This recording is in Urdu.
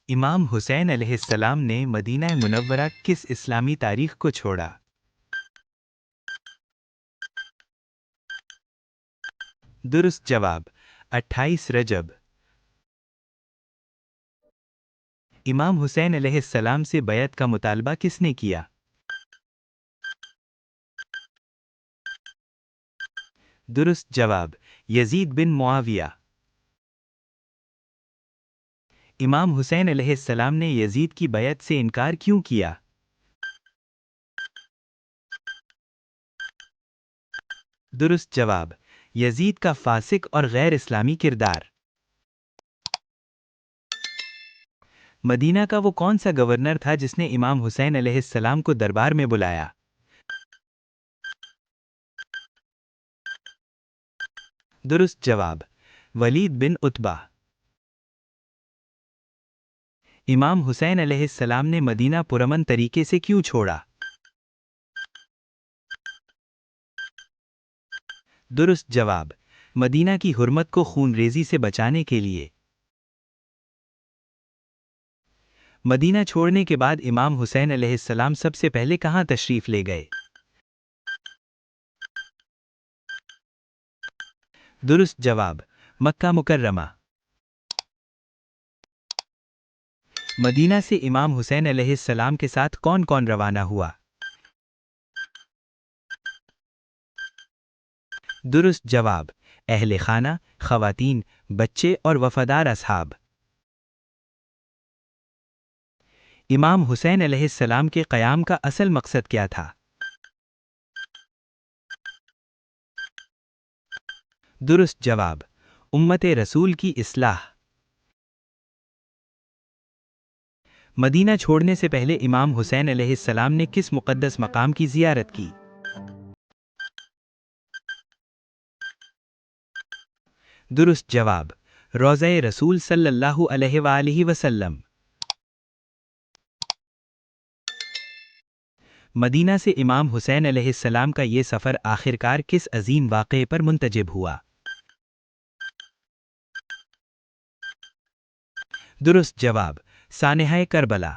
امام حسین علیہ السلام نے مدینہ منورہ کس اسلامی تاریخ کو چھوڑا؟ درست جواب 28 رجب۔ امام حسین علیہ السلام سے بیعت کا مطالبہ کس نے کیا؟ درست جواب یزید بن معاویہ۔ امام حسین علیہ السلام نے یزید کی بیعت سے انکار کیوں کیا؟ درست جواب یزید کا فاسق اور غیر اسلامی کردار۔ مدینہ کا وہ کون سا گورنر تھا جس نے امام حسین علیہ السلام کو دربار میں بلایا؟ درست جواب ولید بن عتبہ۔ امام حسین علیہ السلام نے مدینہ پرامن طریقے سے کیوں چھوڑا؟ درست جواب مدینہ کی حرمت کو خون ریزی سے بچانے کے لیے۔ مدینہ چھوڑنے کے بعد امام حسین علیہ السلام سب سے پہلے کہاں تشریف لے گئے؟ درست جواب مکہ مکرمہ۔ مدینہ سے امام حسین علیہ السلام کے ساتھ کون کون روانہ ہوا؟ درست جواب اہل خانہ، خواتین، بچے اور وفادار اصحاب۔ امام حسین علیہ السلام کے قیام کا اصل مقصد کیا تھا؟ درست جواب امت رسول کی اصلاح۔ مدینہ چھوڑنے سے پہلے امام حسین علیہ السلام نے کس مقدس مقام کی زیارت کی؟ درست جواب روضہ رسول صلی اللہ علیہ وآلہ وسلم۔ مدینہ سے امام حسین علیہ السلام کا یہ سفر آخرکار کس عظیم واقعے پر منتجب ہوا؟ درست جواب سانحہ کربلا۔